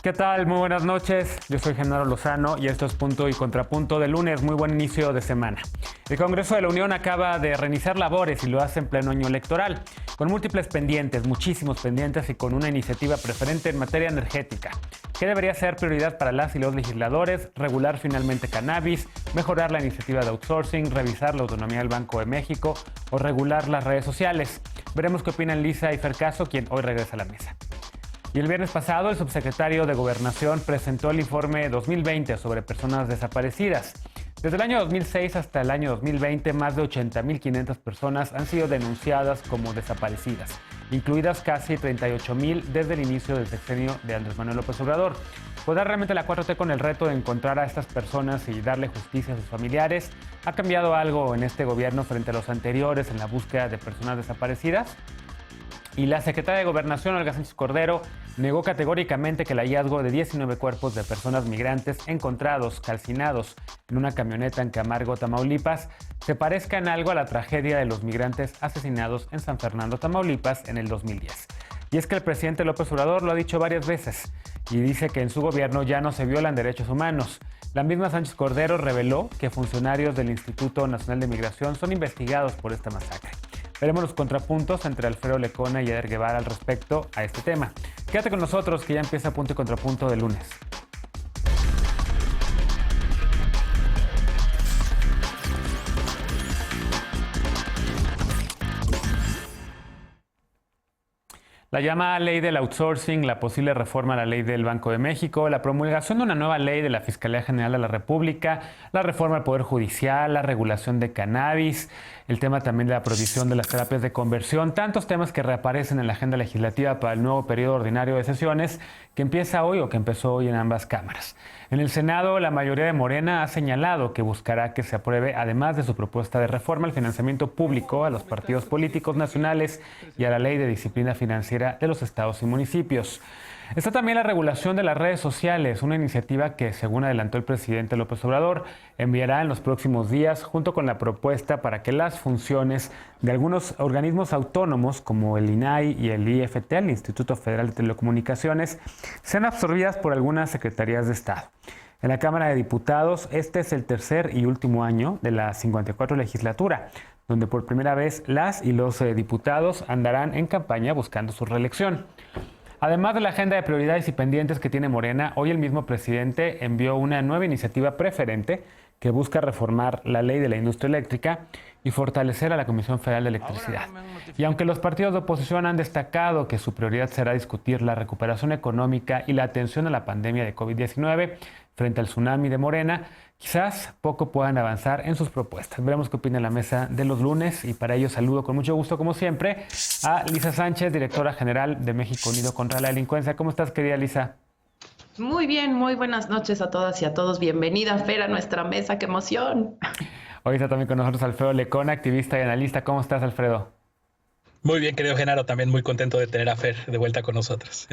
¿Qué tal? Muy buenas noches. Yo soy Genaro Lozano y esto es Punto y Contrapunto de lunes. Muy buen inicio de semana. El Congreso de la Unión acaba de reiniciar labores y lo hace en pleno año electoral, con múltiples pendientes, muchísimos pendientes y con una iniciativa preferente en materia energética. ¿Qué debería ser prioridad para las y los legisladores? Regular finalmente cannabis, mejorar la iniciativa de outsourcing, revisar la autonomía del Banco de México o regular las redes sociales. Veremos qué opinan Lisa y Fercaso, quien hoy regresa a la mesa. Y el viernes pasado, el subsecretario de Gobernación presentó el informe 2020 sobre personas desaparecidas. Desde el año 2006 hasta el año 2020, más de 80.500 personas han sido denunciadas como desaparecidas, incluidas casi 38.000 desde el inicio del sexenio de Andrés Manuel López Obrador. ¿Podrá realmente la 4T con el reto de encontrar a estas personas y darle justicia a sus familiares? ¿Ha cambiado algo en este gobierno frente a los anteriores en la búsqueda de personas desaparecidas? Y la secretaria de Gobernación, Olga Sánchez Cordero, negó categóricamente que el hallazgo de 19 cuerpos de personas migrantes encontrados, calcinados en una camioneta en Camargo, Tamaulipas, se parezca en algo a la tragedia de los migrantes asesinados en San Fernando, Tamaulipas, en el 2010. Y es que el presidente López Obrador lo ha dicho varias veces y dice que en su gobierno ya no se violan derechos humanos. La misma Sánchez Cordero reveló que funcionarios del Instituto Nacional de Migración son investigados por esta masacre. Veremos los contrapuntos entre Alfredo Lecona y Eder Guevara al respecto a este tema. Quédate con nosotros que ya empieza Punto y Contrapunto de lunes. La llamada ley del outsourcing, la posible reforma a la ley del Banco de México, la promulgación de una nueva ley de la Fiscalía General de la República, la reforma al Poder Judicial, la regulación de cannabis, el tema también de la prohibición de las terapias de conversión, tantos temas que reaparecen en la agenda legislativa para el nuevo periodo ordinario de sesiones que empieza hoy o que empezó hoy en ambas cámaras. En el Senado, la mayoría de Morena ha señalado que buscará que se apruebe, además de su propuesta de reforma, el financiamiento público a los partidos políticos nacionales y a la ley de disciplina financiera de los estados y municipios. Está también la regulación de las redes sociales, una iniciativa que, según adelantó el presidente López Obrador, enviará en los próximos días junto con la propuesta para que las funciones de algunos organismos autónomos como el INAI y el IFT, el Instituto Federal de Telecomunicaciones, sean absorbidas por algunas secretarías de Estado. En la Cámara de Diputados, este es el tercer y último año de la 54 legislatura, donde por primera vez las y los diputados andarán en campaña buscando su reelección. Además de la agenda de prioridades y pendientes que tiene Morena, hoy el mismo presidente envió una nueva iniciativa preferente que busca reformar la ley de la industria eléctrica y fortalecer a la Comisión Federal de Electricidad. Y aunque los partidos de oposición han destacado que su prioridad será discutir la recuperación económica y la atención a la pandemia de COVID-19 frente al tsunami de Morena, quizás poco puedan avanzar en sus propuestas. Veremos qué opina la mesa de los lunes y para ello saludo con mucho gusto, como siempre, a Lisa Sánchez, directora general de México Unido contra la Delincuencia. ¿Cómo estás, querida Lisa? Muy bien, muy buenas noches a todas y a todos. Bienvenida, Fer, a nuestra mesa. ¡Qué emoción! Hoy está también con nosotros Alfredo Lecona, activista y analista. ¿Cómo estás, Alfredo? Muy bien, querido Genaro, también muy contento de tener a Fer de vuelta con nosotros.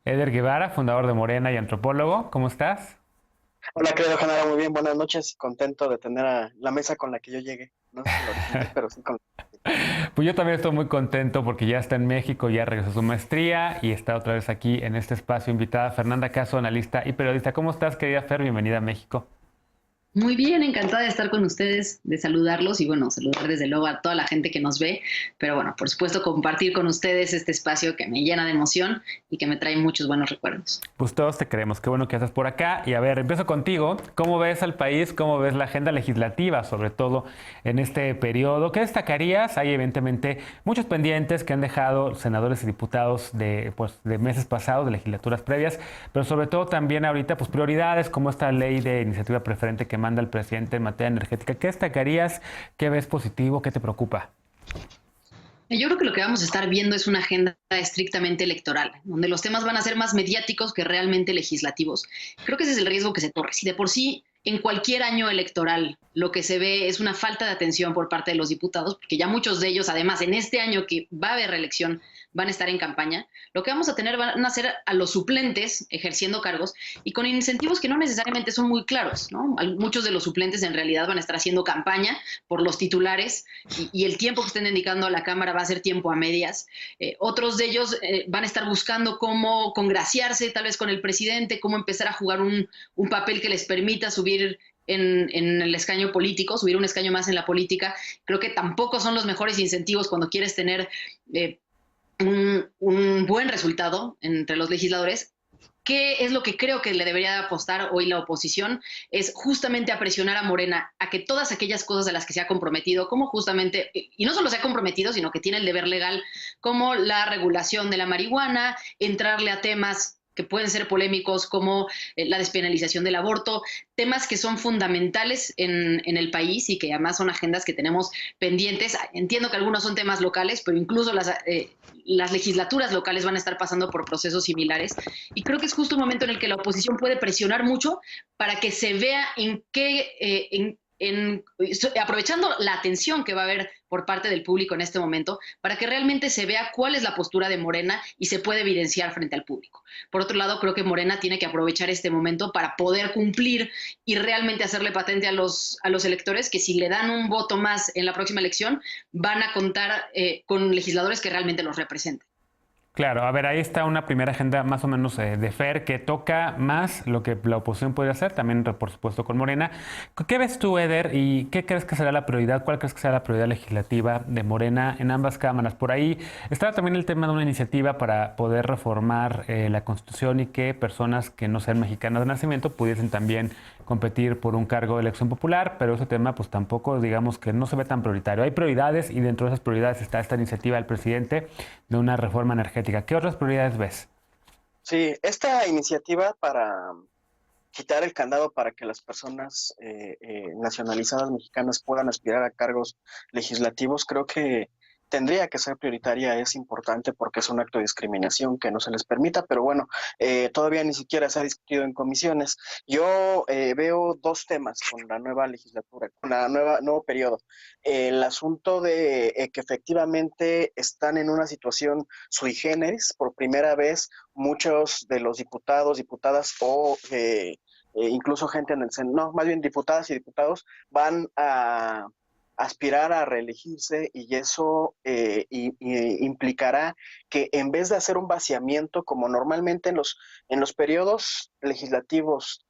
Eder Guevara, fundador de Morena y antropólogo. ¿Cómo estás? Hola, querido Genaro, muy bien, buenas noches. Contento de tener a la mesa con la que yo llegué. No sé si lo original, pero sí con Pues yo también estoy muy contento porque ya está en México, ya regresó a su maestría y está otra vez aquí en este espacio invitada Fernanda Caso, analista y periodista. ¿Cómo estás, querida Fer? Bienvenida a México. Muy bien, encantada de estar con ustedes, de saludarlos y bueno, saludar desde luego a toda la gente que nos ve, pero bueno, por supuesto compartir con ustedes este espacio que me llena de emoción y que me trae muchos buenos recuerdos. Pues todos te queremos, qué bueno que estás por acá. Y a ver, empiezo contigo. ¿Cómo ves al país? ¿Cómo ves la agenda legislativa, sobre todo en este periodo? ¿Qué destacarías? Hay evidentemente muchos pendientes que han dejado senadores y diputados de meses pasados, de legislaturas previas, pero sobre todo también ahorita pues prioridades como esta ley de iniciativa preferente que manda el presidente en materia energética. ¿Qué destacarías? ¿Qué ves positivo? ¿Qué te preocupa? Yo creo que lo que vamos a estar viendo es una agenda estrictamente electoral, donde los temas van a ser más mediáticos que realmente legislativos. Creo que ese es el riesgo que se corre. Si de por sí en cualquier año electoral lo que se ve es una falta de atención por parte de los diputados, porque ya muchos de ellos, además, en este año que va a haber reelección, van a estar en campaña. Lo que vamos a tener van a ser a los suplentes ejerciendo cargos y con incentivos que no necesariamente son muy claros, ¿no? Muchos de los suplentes en realidad van a estar haciendo campaña por los titulares y el tiempo que estén dedicando a la Cámara va a ser tiempo a medias. Otros de ellos van a estar buscando cómo congraciarse tal vez con el presidente, cómo empezar a jugar un papel que les permita subir en el escaño político, subir un escaño más en la política. Creo que tampoco son los mejores incentivos cuando quieres tener un buen resultado entre los legisladores. ¿Qué es lo que creo que le debería apostar hoy la oposición? Es justamente a presionar a Morena a que todas aquellas cosas de las que se ha comprometido, como justamente, y no solo se ha comprometido, sino que tiene el deber legal, como la regulación de la marihuana, entrarle a temas que pueden ser polémicos como la despenalización del aborto, temas que son fundamentales en el país y que además son agendas que tenemos pendientes. Entiendo que algunos son temas locales, pero incluso las legislaturas locales van a estar pasando por procesos similares y creo que es justo un momento en el que la oposición puede presionar mucho para que se vea aprovechando la atención que va a haber por parte del público en este momento, para que realmente se vea cuál es la postura de Morena y se puede evidenciar frente al público. Por otro lado, creo que Morena tiene que aprovechar este momento para poder cumplir y realmente hacerle patente a los electores que si le dan un voto más en la próxima elección, van a contar con legisladores que realmente los representen. Claro, a ver, ahí está una primera agenda más o menos de Fer que toca más lo que la oposición podría hacer, también por supuesto con Morena. ¿Qué ves tú, Eder, y qué crees que será la prioridad? ¿Cuál crees que será la prioridad legislativa de Morena en ambas cámaras? Por ahí estaba también el tema de una iniciativa para poder reformar la Constitución y que personas que no sean mexicanas de nacimiento pudiesen también competir por un cargo de elección popular, pero ese tema pues tampoco, digamos que no se ve tan prioritario. Hay prioridades y dentro de esas prioridades está esta iniciativa del presidente de una reforma energética. ¿Qué otras prioridades ves? Sí, esta iniciativa para quitar el candado para que las personas nacionalizadas mexicanas puedan aspirar a cargos legislativos, creo que tendría que ser prioritaria, es importante porque es un acto de discriminación que no se les permita, pero bueno, todavía ni siquiera se ha discutido en comisiones. Yo veo dos temas con la nueva legislatura, con la nuevo periodo. El asunto de que efectivamente están en una situación sui generis, por primera vez muchos de los diputados, diputadas o incluso gente en el Senado, no, más bien diputadas y diputados van a aspirar a reelegirse y eso implicará que en vez de hacer un vaciamiento como normalmente en los periodos legislativos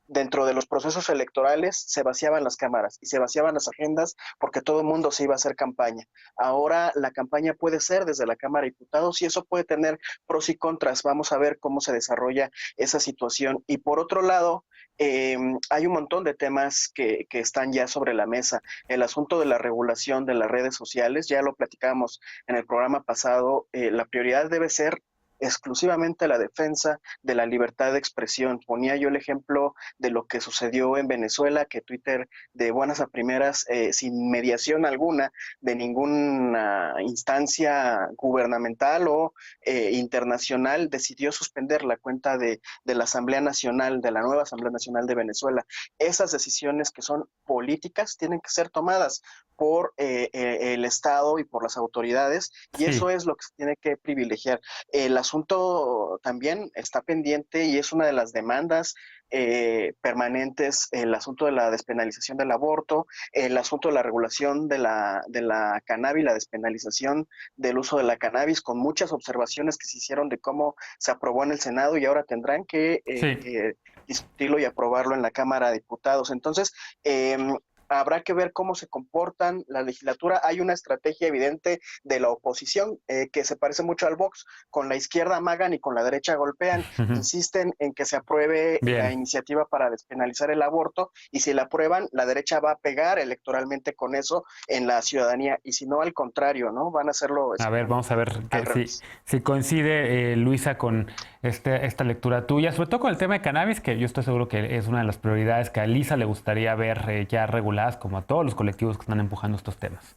dentro de los procesos electorales se vaciaban las cámaras y se vaciaban las agendas porque todo el mundo se iba a hacer campaña. Ahora la campaña puede ser desde la Cámara de Diputados y eso puede tener pros y contras. Vamos a ver cómo se desarrolla esa situación. Y por otro lado, hay un montón de temas que están ya sobre la mesa. El asunto de la regulación de las redes sociales, ya lo platicamos en el programa pasado, la prioridad debe ser exclusivamente la defensa de la libertad de expresión. Ponía yo el ejemplo de lo que sucedió en Venezuela, que Twitter de buenas a primeras, sin mediación alguna de ninguna instancia gubernamental o internacional, decidió suspender la cuenta de la Asamblea Nacional, de la nueva Asamblea Nacional de Venezuela. Esas decisiones que son políticas tienen que ser tomadas por el Estado y por las autoridades, y eso es lo que se tiene que privilegiar. El asunto también está pendiente y es una de las demandas permanentes, el asunto de la despenalización del aborto, el asunto de la regulación de la cannabis, la despenalización del uso de la cannabis, con muchas observaciones que se hicieron de cómo se aprobó en el Senado y ahora tendrán que discutirlo y aprobarlo en la Cámara de Diputados. Entonces, habrá que ver cómo se comportan la legislatura. Hay una estrategia evidente de la oposición que se parece mucho al Vox. Con la izquierda amagan y con la derecha golpean. Insisten en que se apruebe la iniciativa para despenalizar el aborto y si la aprueban, la derecha va a pegar electoralmente con eso en la ciudadanía y si no, al contrario, ¿no? Van a hacerlo. A ver, vamos a ver si coincide Luisa con esta lectura tuya, sobre todo con el tema de cannabis, que yo estoy seguro que es una de las prioridades que a Lisa le gustaría ver ya reguladas, como a todos los colectivos que están empujando estos temas.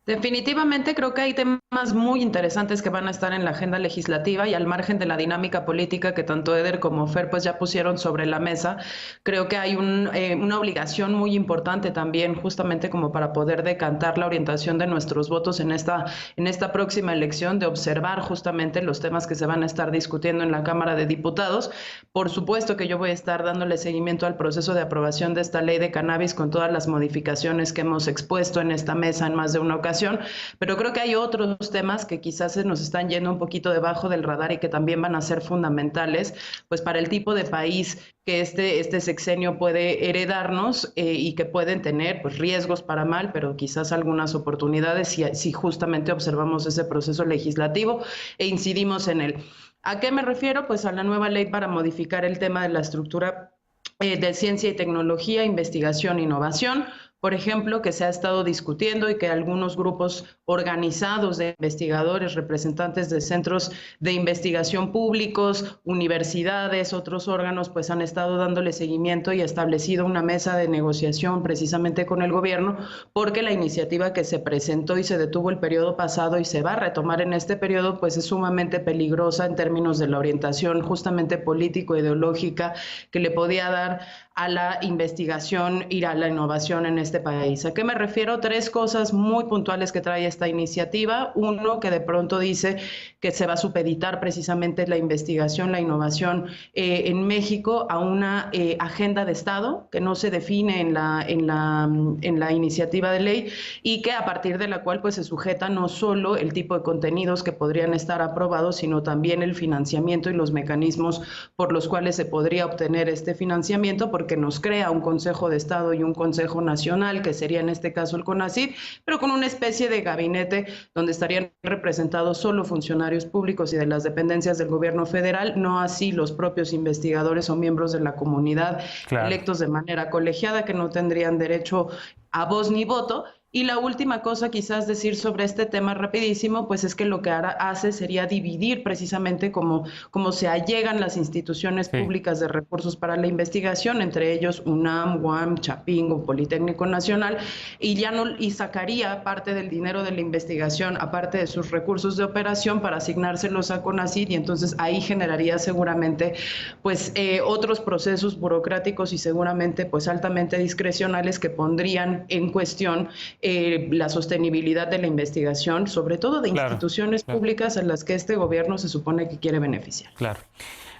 Definitivamente creo que hay temas muy interesantes que van a estar en la agenda legislativa y al margen de la dinámica política que tanto Eder como Fer pues ya pusieron sobre la mesa. Creo que hay una obligación muy importante también justamente como para poder decantar la orientación de nuestros votos en esta próxima elección, de observar justamente los temas que se van a estar discutiendo en la Cámara de Diputados. Por supuesto que yo voy a estar dándole seguimiento al proceso de aprobación de esta ley de cannabis con todas las modificaciones que hemos expuesto en esta mesa en más de una ocasión, pero creo que hay otros temas que quizás se nos están yendo un poquito debajo del radar y que también van a ser fundamentales, pues para el tipo de país que este sexenio puede heredarnos y que pueden tener pues riesgos para mal, pero quizás algunas oportunidades si justamente observamos ese proceso legislativo e incidimos en él. ¿A qué me refiero? Pues a la nueva ley para modificar el tema de la estructura de ciencia y tecnología, investigación e innovación, por ejemplo, que se ha estado discutiendo y que algunos grupos organizados de investigadores, representantes de centros de investigación públicos, universidades, otros órganos, pues han estado dándole seguimiento y establecido una mesa de negociación precisamente con el gobierno, porque la iniciativa que se presentó y se detuvo el periodo pasado y se va a retomar en este periodo, pues es sumamente peligrosa en términos de la orientación justamente político-ideológica que le podía dar a la investigación y a la innovación en este país. ¿A qué me refiero? Tres cosas muy puntuales que trae esta iniciativa. Uno, que de pronto dice que se va a supeditar precisamente la investigación, la innovación en México a una agenda de Estado que no se define en la iniciativa de ley y que a partir de la cual pues se sujeta no solo el tipo de contenidos que podrían estar aprobados, sino también el financiamiento y los mecanismos por los cuales se podría obtener este financiamiento, porque nos crea un Consejo de Estado y un Consejo Nacional, que sería en este caso el CONACYT, pero con una especie de gabinete donde estarían representados solo funcionarios públicos y de las dependencias del gobierno federal, no así los propios investigadores o miembros de la comunidad electos de manera colegiada, que no tendrían derecho a voz ni voto. Y la última cosa quizás decir sobre este tema rapidísimo, pues es que lo que hace sería dividir precisamente cómo se allegan las instituciones públicas de recursos para la investigación, entre ellos UNAM, UAM, Chapingo, Politécnico Nacional, y sacaría parte del dinero de la investigación, aparte de sus recursos de operación, para asignárselos a CONACYT, y entonces ahí generaría seguramente pues otros procesos burocráticos y seguramente pues altamente discrecionales que pondrían en cuestión la sostenibilidad de la investigación, sobre todo de instituciones públicas a las que este gobierno se supone que quiere beneficiar. Claro.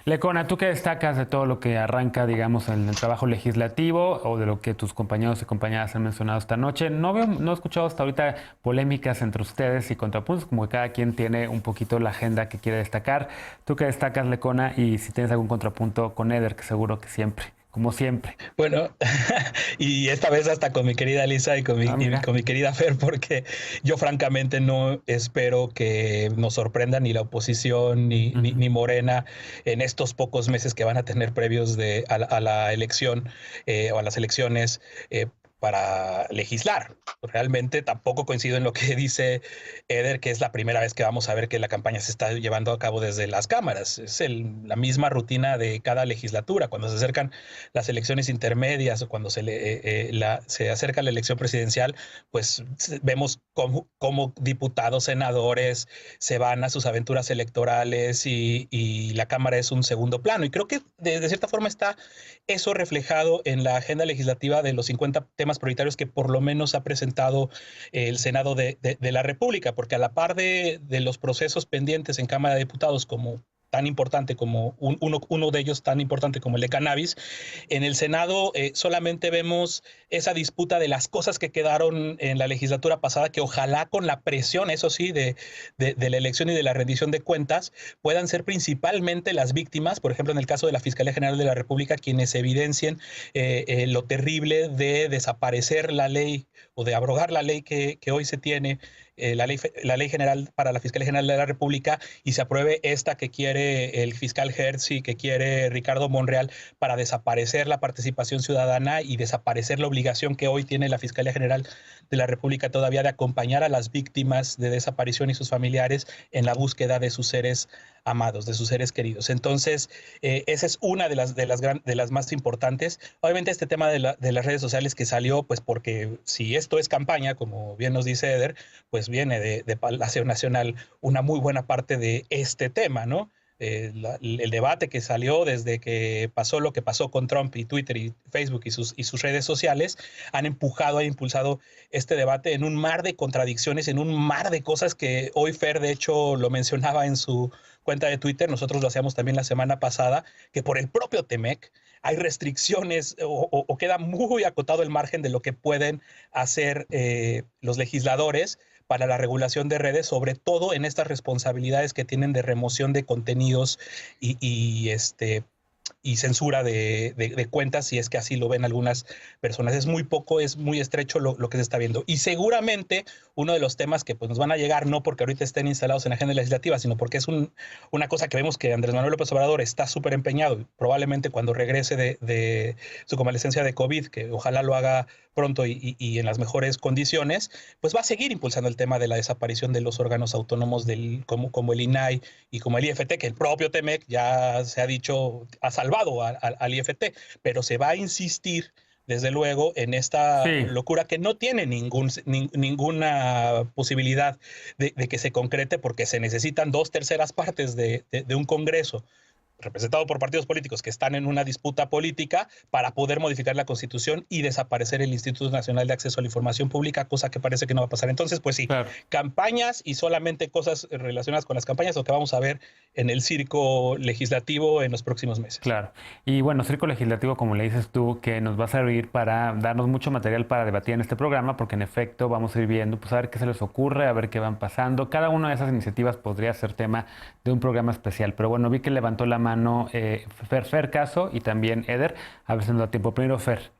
Lecona, ¿tú qué destacas de todo lo que arranca, digamos, en el trabajo legislativo o de lo que tus compañeros y compañeras han mencionado esta noche? No he escuchado hasta ahorita polémicas entre ustedes y contrapuntos, como que cada quien tiene un poquito la agenda que quiere destacar. ¿Tú qué destacas, Lecona? Y si tienes algún contrapunto con Eder, que seguro que siempre. Como siempre. Bueno, y esta vez hasta con mi querida Lisa y con mi querida Fer, porque yo francamente no espero que nos sorprenda ni la oposición ni Morena en estos pocos meses que van a tener previos a la elección o a las elecciones para legislar. Realmente tampoco coincido en lo que dice Eder, que es la primera vez que vamos a ver que la campaña se está llevando a cabo desde las cámaras. Es la misma rutina de cada legislatura. Cuando se acercan las elecciones intermedias o cuando se acerca la elección presidencial, pues vemos cómo diputados, senadores se van a sus aventuras electorales y la Cámara es un segundo plano. Y creo que de cierta forma está eso reflejado en la agenda legislativa de los 50 temas prioritarios que por lo menos ha presentado el Senado de la República, porque a la par de los procesos pendientes en Cámara de Diputados tan importante como uno de ellos tan importante como el de cannabis, en el Senado solamente vemos esa disputa de las cosas que quedaron en la legislatura pasada, que ojalá con la presión, eso sí, de la elección y de la rendición de cuentas, puedan ser principalmente las víctimas, por ejemplo, en el caso de la Fiscalía General de la República, quienes evidencien lo terrible de desaparecer la ley o de abrogar la ley que hoy se tiene, la ley general para la Fiscalía General de la República, y se apruebe esta que quiere el fiscal Hertz y que quiere Ricardo Monreal para desaparecer la participación ciudadana y desaparecer la obligación que hoy tiene la Fiscalía General de la República todavía de acompañar a las víctimas de desaparición y sus familiares en la búsqueda de sus seres amados, de sus seres queridos. Entonces, esa es una de las más importantes. Obviamente este tema de las redes sociales que salió, pues porque si esto es campaña, como bien nos dice Eder, pues viene de Palacio Nacional una muy buena parte de este tema, ¿no? El debate que salió desde que pasó lo que pasó con Trump y Twitter y Facebook y sus redes sociales han impulsado este debate en un mar de contradicciones, en un mar de cosas que hoy Fer de hecho lo mencionaba en su cuenta de Twitter, nosotros lo hacíamos también la semana pasada, que por el propio TEMEC hay restricciones o queda muy acotado el margen de lo que pueden hacer los legisladores para la regulación de redes, sobre todo en estas responsabilidades que tienen de remoción de contenidos y censura de cuentas, si es que así lo ven algunas personas. Es muy poco, es muy estrecho lo que se está viendo. Y seguramente uno de los temas que pues, nos van a llegar, no porque ahorita estén instalados en la agenda legislativa, sino porque es una cosa que vemos que Andrés Manuel López Obrador está súper empeñado, y probablemente cuando regrese de su convalecencia de COVID, que ojalá lo haga pronto y en las mejores condiciones, pues va a seguir impulsando el tema de la desaparición de los órganos autónomos como el INAI y como el IFT, que el propio TEMEC ya se ha dicho, ha salvado al IFT, pero se va a insistir desde luego en esta locura que no tiene ninguna posibilidad de que se concrete, porque se necesitan 2/3 partes de un Congreso representado por partidos políticos que están en una disputa política para poder modificar la Constitución y desaparecer el Instituto Nacional de Acceso a la Información Pública, cosa que parece que no va a pasar. Entonces, pues sí, claro, campañas y solamente cosas relacionadas con las campañas, lo que vamos a ver en el circo legislativo en los próximos meses. Claro. Y bueno, circo legislativo, como le dices tú, que nos va a servir para darnos mucho material para debatir en este programa, porque en efecto vamos a ir viendo, pues a ver qué se les ocurre, a ver qué van pasando. Cada una de esas iniciativas podría ser tema de un programa especial. Pero bueno, vi que levantó la mano Fer Caso y también Eder. A ver si nos da tiempo. Primero, Fer.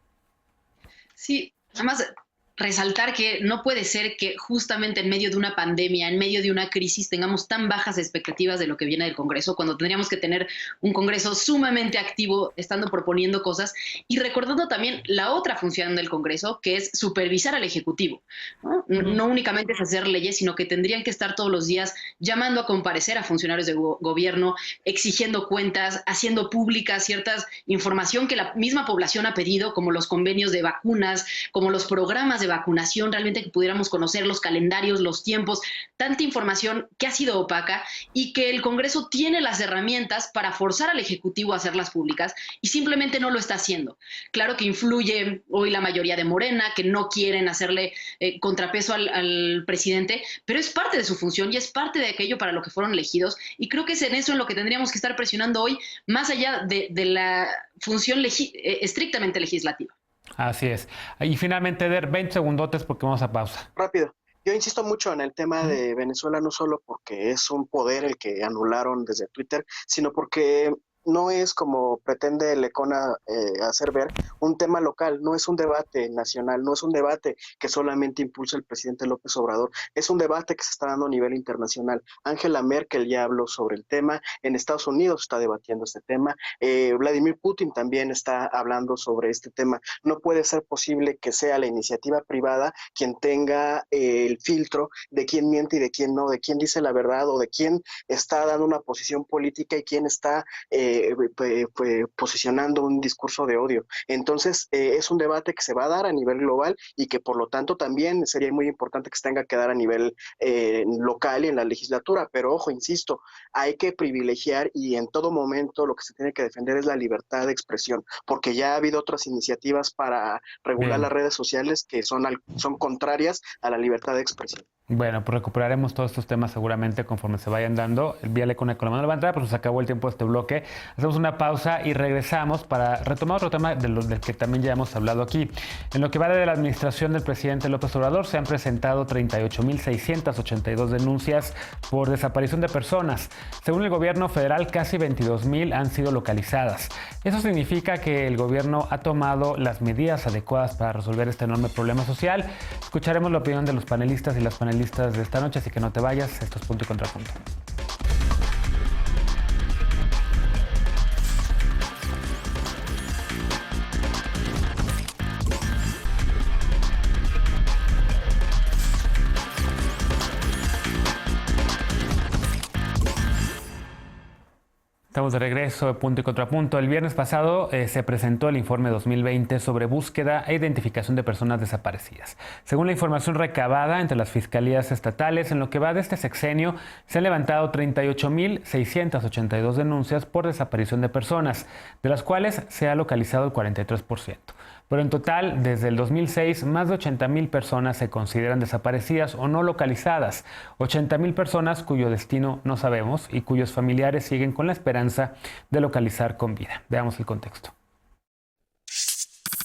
Sí, además resaltar que no puede ser que justamente en medio de una pandemia, en medio de una crisis, tengamos tan bajas expectativas de lo que viene del Congreso, cuando tendríamos que tener un Congreso sumamente activo, estando proponiendo cosas, y recordando también la otra función del Congreso, que es supervisar al Ejecutivo, ¿no? No únicamente es hacer leyes, sino que tendrían que estar todos los días llamando a comparecer a funcionarios de gobierno, exigiendo cuentas, haciendo pública cierta información que la misma población ha pedido, como los convenios de vacunas, como los programas de vacunación, realmente que pudiéramos conocer los calendarios, los tiempos, tanta información que ha sido opaca y que el Congreso tiene las herramientas para forzar al Ejecutivo a hacerlas públicas y simplemente no lo está haciendo. Claro que influye hoy la mayoría de Morena, que no quieren hacerle contrapeso al presidente, pero es parte de su función y es parte de aquello para lo que fueron elegidos, y creo que es en eso en lo que tendríamos que estar presionando hoy, más allá de la función estrictamente legislativa. Así es. Y finalmente, Eder, 20 segundotes porque vamos a pausa. Rápido. Yo insisto mucho en el tema de Venezuela, no solo porque es un poder el que anularon desde Twitter, sino porque no es, como pretende Lecona hacer ver, un tema local, no es un debate nacional, no es un debate que solamente impulsa el presidente López Obrador, es un debate que se está dando a nivel internacional. Angela Merkel ya habló sobre el tema, en Estados Unidos está debatiendo este tema, Vladimir Putin también está hablando sobre este tema. No puede ser posible que sea la iniciativa privada quien tenga el filtro de quién miente y de quién no, de quién dice la verdad o de quién está dando una posición política y quién está posicionando un discurso de odio. Entonces, es un debate que se va a dar a nivel global y que por lo tanto también sería muy importante que se tenga que dar a nivel local y en la legislatura. Pero ojo, insisto, hay que privilegiar y en todo momento lo que se tiene que defender es la libertad de expresión, porque ya ha habido otras iniciativas para regular las redes sociales que son contrarias a la libertad de expresión. Bueno, pues recuperaremos todos estos temas seguramente conforme se vayan dando. El Vía Lecona con la mano levantada, pues nos acabó el tiempo de este bloque. Hacemos una pausa y regresamos para retomar otro tema del que también ya hemos hablado aquí. En lo que va de la administración del presidente López Obrador, se han presentado 38.682 denuncias por desaparición de personas. Según el gobierno federal, casi 22.000 han sido localizadas. Eso significa que el gobierno ha tomado las medidas adecuadas para resolver este enorme problema social. Escucharemos la opinión de los panelistas y las panelistas de esta noche, así que no te vayas. Esto es Punto y Contrapunto. Estamos de regreso de Punto y Contrapunto. El viernes pasado se presentó el informe 2020 sobre búsqueda e identificación de personas desaparecidas. Según la información recabada entre las fiscalías estatales, en lo que va de este sexenio, se han levantado 38.682 denuncias por desaparición de personas, de las cuales se ha localizado el 43%. Pero en total, desde el 2006, más de 80.000 personas se consideran desaparecidas o no localizadas. 80.000 personas cuyo destino no sabemos y cuyos familiares siguen con la esperanza de localizar con vida. Veamos el contexto.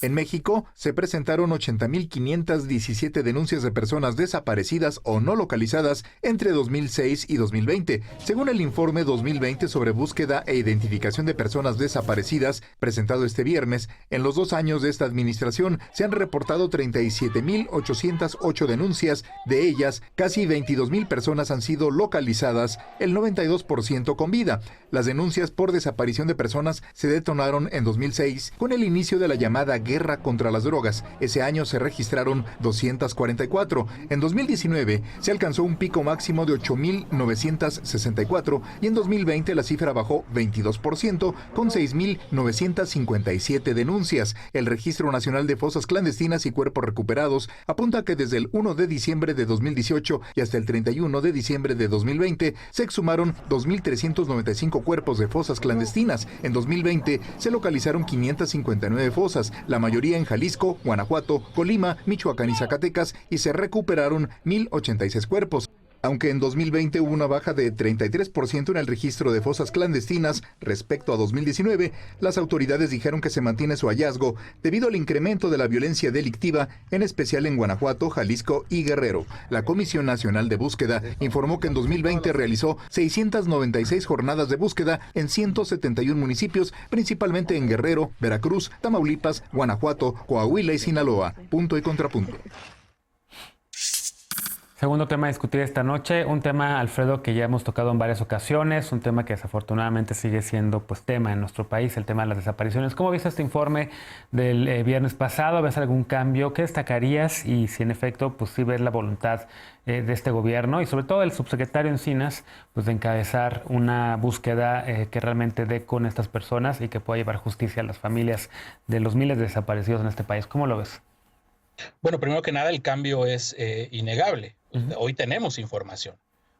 En México se presentaron 80.517 denuncias de personas desaparecidas o no localizadas entre 2006 y 2020, según el informe 2020 sobre búsqueda e identificación de personas desaparecidas, presentado este viernes. En los 2 años de esta administración se han reportado 37.808 denuncias, de ellas casi 22.000 personas han sido localizadas, el 92% con vida. Las denuncias por desaparición de personas se detonaron en 2006 con el inicio de la llamada guerra contra las drogas. Ese año se registraron 244. En 2019 se alcanzó un pico máximo de 8.964 y en 2020 la cifra bajó 22% con 6.957 denuncias. El Registro Nacional de Fosas Clandestinas y Cuerpos Recuperados apunta que desde el 1 de diciembre de 2018 y hasta el 31 de diciembre de 2020 se exhumaron 2.395 cuerpos de fosas clandestinas. En 2020 se localizaron 559 fosas, la mayoría en Jalisco, Guanajuato, Colima, Michoacán y Zacatecas, y se recuperaron 1.086 cuerpos. Aunque en 2020 hubo una baja de 33% en el registro de fosas clandestinas respecto a 2019, las autoridades dijeron que se mantiene su hallazgo debido al incremento de la violencia delictiva, en especial en Guanajuato, Jalisco y Guerrero. La Comisión Nacional de Búsqueda informó que en 2020 realizó 696 jornadas de búsqueda en 171 municipios, principalmente en Guerrero, Veracruz, Tamaulipas, Guanajuato, Coahuila y Sinaloa. Punto y contrapunto. Segundo tema a discutir esta noche, un tema, Alfredo, que ya hemos tocado en varias ocasiones, un tema que desafortunadamente sigue siendo tema en nuestro país, el tema de las desapariciones. ¿Cómo viste este informe del viernes pasado? ¿Ves algún cambio? ¿Qué destacarías? Y si en efecto, sí ves la voluntad de este gobierno y sobre todo del subsecretario Encinas, de encabezar una búsqueda que realmente dé con estas personas y que pueda llevar justicia a las familias de los miles de desaparecidos en este país. ¿Cómo lo ves? Bueno, primero que nada, el cambio es innegable. Hoy tenemos información.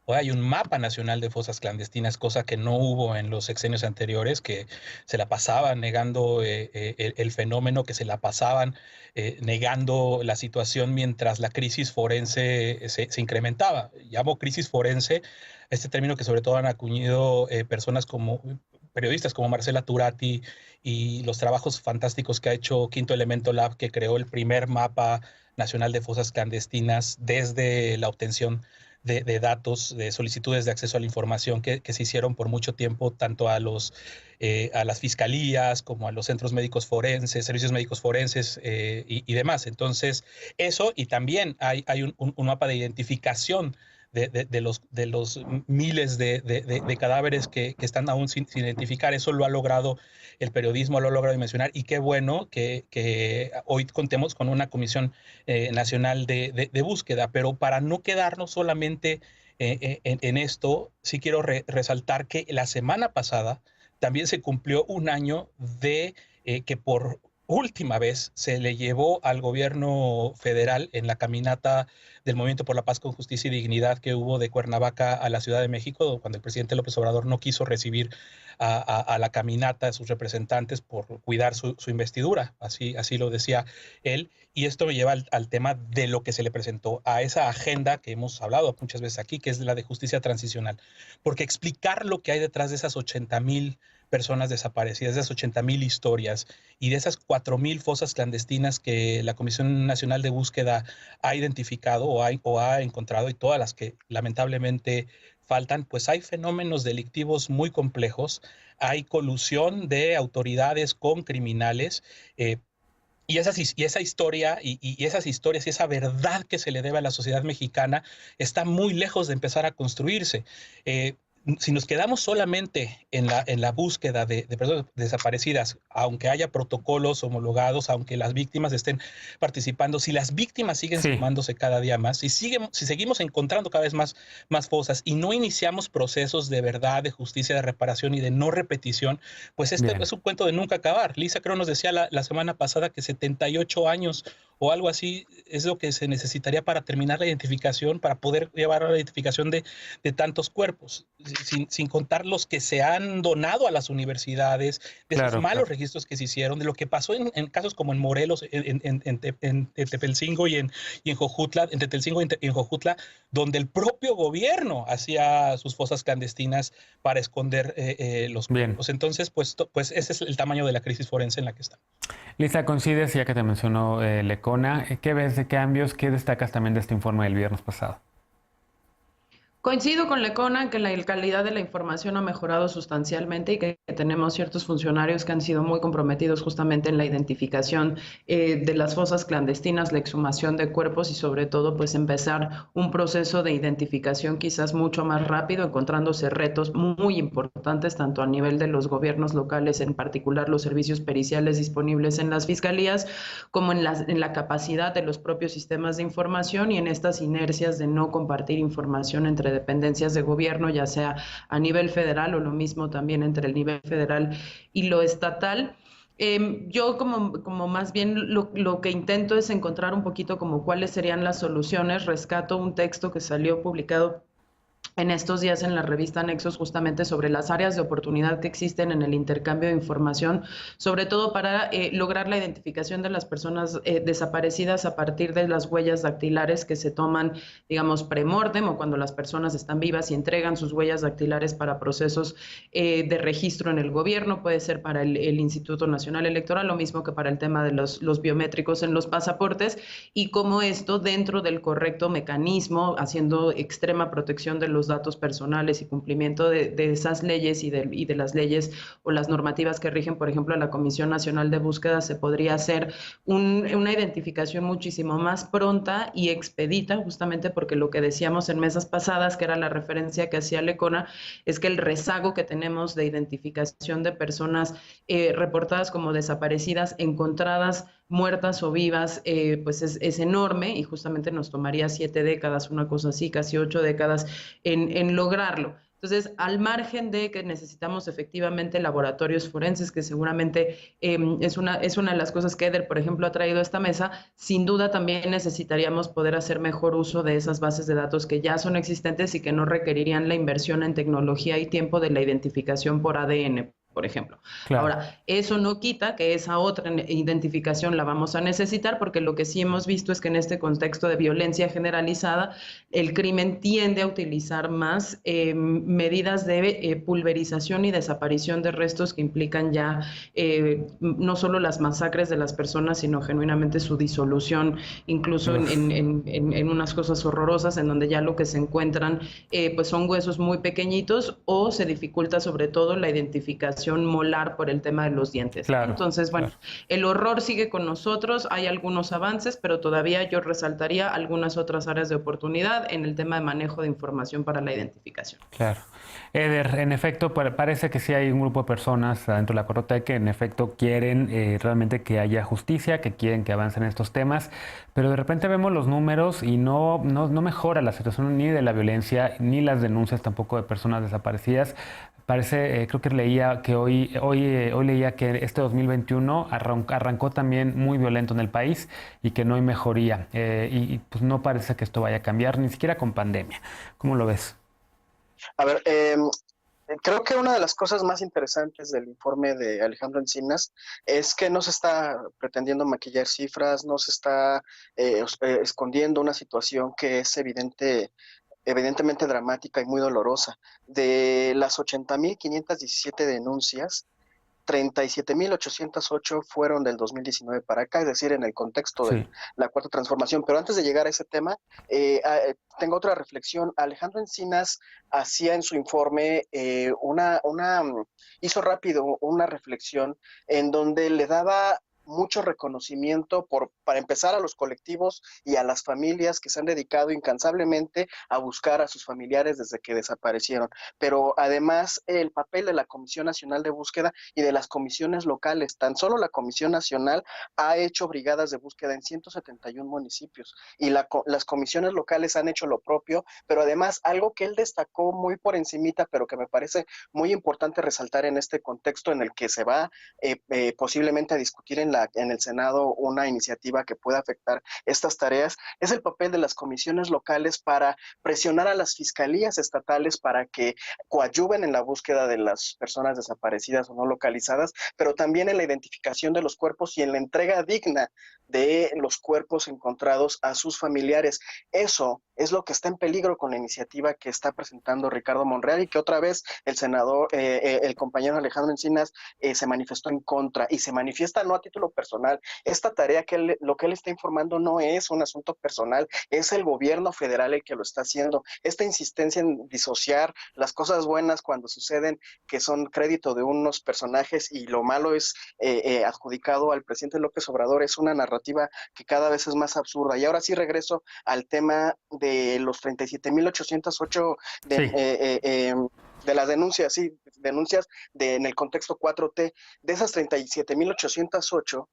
Hoy hay un mapa nacional de fosas clandestinas, cosa que no hubo en los sexenios anteriores, que se la pasaban negando el fenómeno, que se la pasaban negando la situación mientras la crisis forense se incrementaba. Llamo crisis forense este término que sobre todo han acuñido personas como periodistas como Marcela Turati y los trabajos fantásticos que ha hecho Quinto Elemento Lab, que creó el primer mapa nacional de fosas clandestinas desde la obtención de datos, de solicitudes de acceso a la información que se hicieron por mucho tiempo, tanto a las fiscalías como a los centros médicos forenses, servicios médicos forenses y demás. Entonces, eso, y también hay un mapa de identificación de los miles de cadáveres que están aún sin identificar. Eso lo ha logrado el periodismo, lo ha logrado dimensionar, y qué bueno que hoy contemos con una Comisión Nacional de Búsqueda. Pero para no quedarnos solamente en esto, sí quiero resaltar que la semana pasada también se cumplió un año de que por última vez se le llevó al gobierno federal en la caminata del Movimiento por la Paz con Justicia y Dignidad que hubo de Cuernavaca a la Ciudad de México, cuando el presidente López Obrador no quiso recibir a la caminata a sus representantes por cuidar su investidura, así lo decía él. Y esto me lleva al tema de lo que se le presentó, a esa agenda que hemos hablado muchas veces aquí, que es la de justicia transicional, porque explicar lo que hay detrás de esas 80,000 personas desaparecidas, de esas 80,000 historias y de esas 4,000 fosas clandestinas que la Comisión Nacional de Búsqueda ha identificado o ha encontrado, y todas las que lamentablemente faltan, pues hay fenómenos delictivos muy complejos, hay colusión de autoridades con criminales, y esa historia y esas historias y esa verdad que se le debe a la sociedad mexicana está muy lejos de empezar a construirse. si nos quedamos solamente en la búsqueda de personas desaparecidas, aunque haya protocolos homologados, aunque las víctimas estén participando, si las víctimas siguen sumándose cada día más, si seguimos encontrando cada vez más fosas y no iniciamos procesos de verdad, de justicia, de reparación y de no repetición, pues este es un cuento de nunca acabar. Lisa creo nos decía la semana pasada que 78 años o algo así es lo que se necesitaría para terminar la identificación, para poder llevar a la identificación de tantos cuerpos, sin contar los que se han donado a las universidades, de esos malos registros que se hicieron, de lo que pasó en casos como en Morelos, en Tepelcingo y en Jojutla, en Tetelcingo y en Jojutla, donde el propio gobierno hacía sus fosas clandestinas para esconder los cuerpos. Entonces, pues ese es el tamaño de la crisis forense en la que estamos. Lisa, coincides, ya que te mencionó Lecona, ¿qué ves de cambios? ¿Qué destacas también de este informe del viernes pasado? Coincido con Lecona que la calidad de la información ha mejorado sustancialmente y que tenemos ciertos funcionarios que han sido muy comprometidos justamente en la identificación de las fosas clandestinas, la exhumación de cuerpos y sobre todo pues empezar un proceso de identificación quizás mucho más rápido, encontrándose retos muy importantes tanto a nivel de los gobiernos locales, en particular los servicios periciales disponibles en las fiscalías, como en la capacidad de los propios sistemas de información y en estas inercias de no compartir información entre dependencias de gobierno, ya sea a nivel federal o lo mismo también entre el nivel federal y lo estatal. Yo como más bien lo que intento es encontrar un poquito como cuáles serían las soluciones. Rescato un texto que salió publicado en estos días en la revista Nexos justamente sobre las áreas de oportunidad que existen en el intercambio de información, sobre todo para lograr la identificación de las personas desaparecidas a partir de las huellas dactilares que se toman, digamos, premortem o cuando las personas están vivas y entregan sus huellas dactilares para procesos de registro en el gobierno, puede ser para el Instituto Nacional Electoral, lo mismo que para el tema de los biométricos en los pasaportes, y cómo esto dentro del correcto mecanismo, haciendo extrema protección de los datos personales y cumplimiento de esas leyes y de las leyes o las normativas que rigen, por ejemplo, a la Comisión Nacional de Búsqueda, se podría hacer una identificación muchísimo más pronta y expedita, justamente porque lo que decíamos en mesas pasadas, que era la referencia que hacía Lecona, es que el rezago que tenemos de identificación de personas reportadas como desaparecidas, encontradas muertas o vivas, pues es enorme y justamente nos tomaría 7 décadas, una cosa así, casi 8 décadas en lograrlo. Entonces, al margen de que necesitamos efectivamente laboratorios forenses, que seguramente es una de las cosas que Eder, por ejemplo, ha traído a esta mesa, sin duda también necesitaríamos poder hacer mejor uso de esas bases de datos que ya son existentes y que no requerirían la inversión en tecnología y tiempo de la identificación por ADN, por ejemplo. Claro. Ahora, eso no quita que esa otra identificación la vamos a necesitar, porque lo que sí hemos visto es que en este contexto de violencia generalizada, el crimen tiende a utilizar más medidas de pulverización y desaparición de restos que implican ya no solo las masacres de las personas, sino genuinamente su disolución, incluso en unas cosas horrorosas, en donde ya lo que se encuentran pues son huesos muy pequeñitos, o se dificulta sobre todo la identificación molar por el tema de los dientes. Claro, entonces, bueno, claro, el horror sigue con nosotros, hay algunos avances, pero todavía yo resaltaría algunas otras áreas de oportunidad en el tema de manejo de información para la identificación. Claro. Eder, en efecto, parece que sí hay un grupo de personas dentro de la 4T que en efecto quieren realmente que haya justicia, que quieren que avancen estos temas, pero de repente vemos los números y no mejora la situación ni de la violencia, ni las denuncias tampoco de personas desaparecidas. Parece, creo que leía que hoy leía que este 2021 arrancó también muy violento en el país y que no hay mejoría. Y pues no parece que esto vaya a cambiar, ni siquiera con pandemia. ¿Cómo lo ves? A ver, creo que una de las cosas más interesantes del informe de Alejandro Encinas es que no se está pretendiendo maquillar cifras, no se está escondiendo una situación que es evidentemente dramática y muy dolorosa. De las 80.517 denuncias, 37.808 fueron del 2019 para acá, es decir, en el contexto de la Cuarta Transformación. Pero antes de llegar a ese tema, tengo otra reflexión. Alejandro Encinas hacía en su informe hizo rápido una reflexión en donde le daba mucho reconocimiento para empezar a los colectivos y a las familias que se han dedicado incansablemente a buscar a sus familiares desde que desaparecieron. Pero además el papel de la Comisión Nacional de Búsqueda y de las comisiones locales, tan solo la Comisión Nacional ha hecho brigadas de búsqueda en 171 municipios y las comisiones locales han hecho lo propio, pero además algo que él destacó muy por encimita, pero que me parece muy importante resaltar en este contexto en el que se va posiblemente a discutir en el Senado una iniciativa que pueda afectar estas tareas, es el papel de las comisiones locales para presionar a las fiscalías estatales para que coadyuven en la búsqueda de las personas desaparecidas o no localizadas, pero también en la identificación de los cuerpos y en la entrega digna de los cuerpos encontrados a sus familiares. Eso es lo que está en peligro con la iniciativa que está presentando Ricardo Monreal y que otra vez el senador, el compañero Alejandro Encinas se manifestó en contra y se manifiesta no a título personal. Esta tarea lo que él está informando no es un asunto personal, es el gobierno federal el que lo está haciendo. Esta insistencia en disociar las cosas buenas cuando suceden que son crédito de unos personajes y lo malo es adjudicado al presidente López Obrador es una narrativa que cada vez es más absurda. Y ahora sí regreso al tema de los 37,808 de las denuncias, en el contexto 4T. De esas 37,808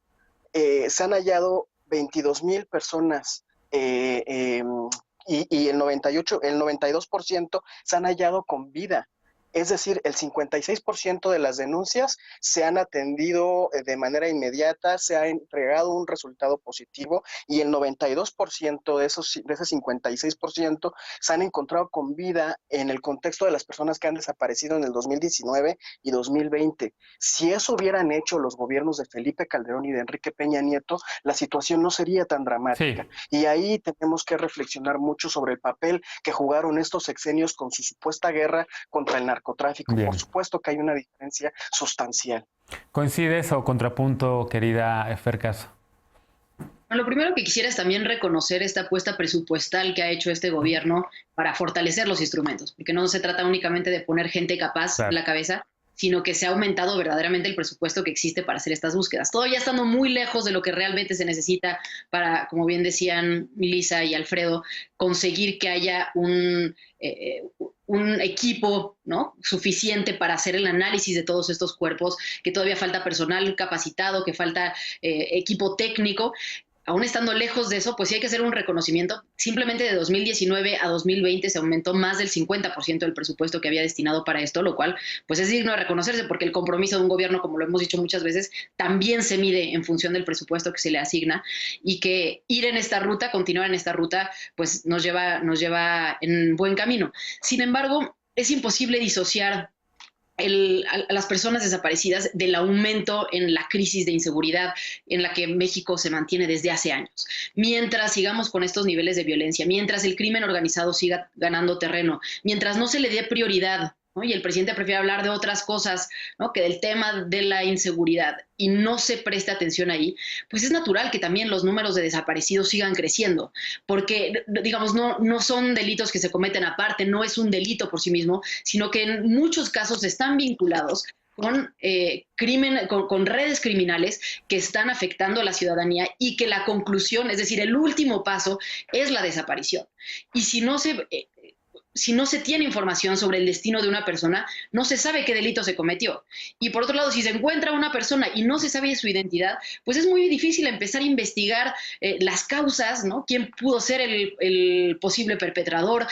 se han hallado 22,000 personas y el 92% se han hallado con vida. Es decir, el 56% de las denuncias se han atendido de manera inmediata, se ha entregado un resultado positivo y el 92% de ese 56% se han encontrado con vida en el contexto de las personas que han desaparecido en el 2019 y 2020. Si eso hubieran hecho los gobiernos de Felipe Calderón y de Enrique Peña Nieto, la situación no sería tan dramática. Sí. Y ahí tenemos que reflexionar mucho sobre el papel que jugaron estos sexenios con su supuesta guerra contra el narcotráfico. Bien. Por supuesto que hay una diferencia sustancial. ¿Coincides o contrapunto, querida Fer Caso? Lo primero que quisiera es también reconocer esta apuesta presupuestal que ha hecho este gobierno para fortalecer los instrumentos, porque no se trata únicamente de poner gente capaz en la cabeza, sino que se ha aumentado verdaderamente el presupuesto que existe para hacer estas búsquedas. Todavía estando muy lejos de lo que realmente se necesita para, como bien decían Lisa y Alfredo, conseguir que haya un equipo, ¿no?, suficiente para hacer el análisis de todos estos cuerpos, que todavía falta personal capacitado, que falta equipo técnico. Aún estando lejos de eso, pues sí hay que hacer un reconocimiento. Simplemente de 2019 a 2020 se aumentó más del 50% del presupuesto que había destinado para esto, lo cual pues es digno de reconocerse porque el compromiso de un gobierno, como lo hemos dicho muchas veces, también se mide en función del presupuesto que se le asigna y que ir en esta ruta, continuar en esta ruta, pues nos lleva en buen camino. Sin embargo, es imposible disociar a las personas desaparecidas del aumento en la crisis de inseguridad en la que México se mantiene desde hace años. Mientras sigamos con estos niveles de violencia, mientras el crimen organizado siga ganando terreno, mientras no se le dé prioridad, ¿no?, y el presidente prefiere hablar de otras cosas, ¿no?, que del tema de la inseguridad y no se preste atención ahí, pues es natural que también los números de desaparecidos sigan creciendo, porque, digamos, no son delitos que se cometen aparte, no es un delito por sí mismo, sino que en muchos casos están vinculados con con redes criminales que están afectando a la ciudadanía y que la conclusión, es decir, el último paso es la desaparición. Y si no se tiene información sobre el destino de una persona, no se sabe qué delito se cometió. Y por otro lado, si se encuentra una persona y no se sabe su identidad, pues es muy difícil empezar a investigar las causas, ¿no?, quién pudo ser el posible perpetrador,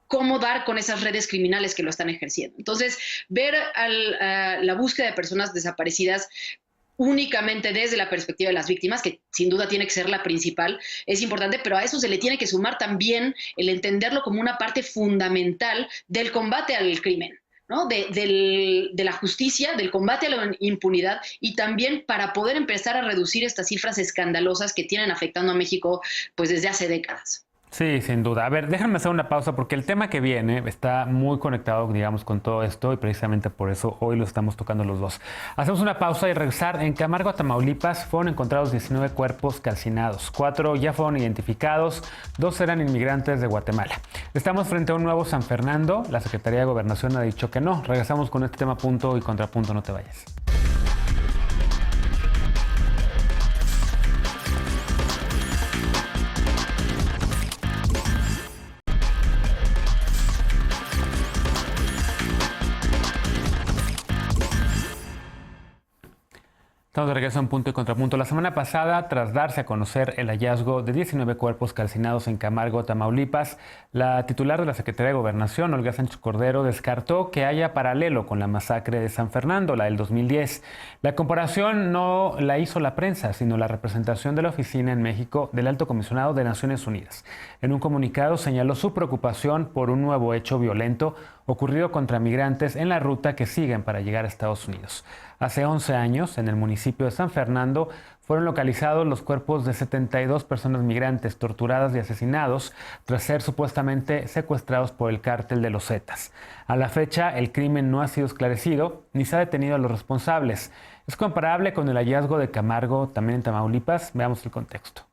cómo dar con esas redes criminales que lo están ejerciendo. Entonces, ver la búsqueda de personas desaparecidas únicamente desde la perspectiva de las víctimas, que sin duda tiene que ser la principal, es importante, pero a eso se le tiene que sumar también el entenderlo como una parte fundamental del combate al crimen, ¿no?, de la justicia, del combate a la impunidad y también para poder empezar a reducir estas cifras escandalosas que tienen afectando a México pues desde hace décadas. Sí, sin duda. A ver, déjame hacer una pausa porque el tema que viene está muy conectado, digamos, con todo esto y precisamente por eso hoy lo estamos tocando los dos. Hacemos una pausa y regresar. En Camargo, Tamaulipas, fueron encontrados 19 cuerpos calcinados. 4 ya fueron identificados, 2 eran inmigrantes de Guatemala. Estamos frente a un nuevo San Fernando. La Secretaría de Gobernación ha dicho que no. Regresamos con este tema punto y contrapunto. No te vayas. Estamos de regreso en Punto y Contrapunto. La semana pasada, tras darse a conocer el hallazgo de 19 cuerpos calcinados en Camargo, Tamaulipas, la titular de la Secretaría de Gobernación, Olga Sánchez Cordero, descartó que haya paralelo con la masacre de San Fernando, la del 2010. La comparación no la hizo la prensa, sino la representación de la oficina en México del Alto Comisionado de Naciones Unidas. En un comunicado señaló su preocupación por un nuevo hecho violento ocurrido contra migrantes en la ruta que siguen para llegar a Estados Unidos. Hace 11 años, en el municipio de San Fernando, fueron localizados los cuerpos de 72 personas migrantes torturadas y asesinados tras ser supuestamente secuestrados por el cártel de los Zetas. A la fecha, el crimen no ha sido esclarecido ni se ha detenido a los responsables. Es comparable con el hallazgo de Camargo, también en Tamaulipas. Veamos el contexto.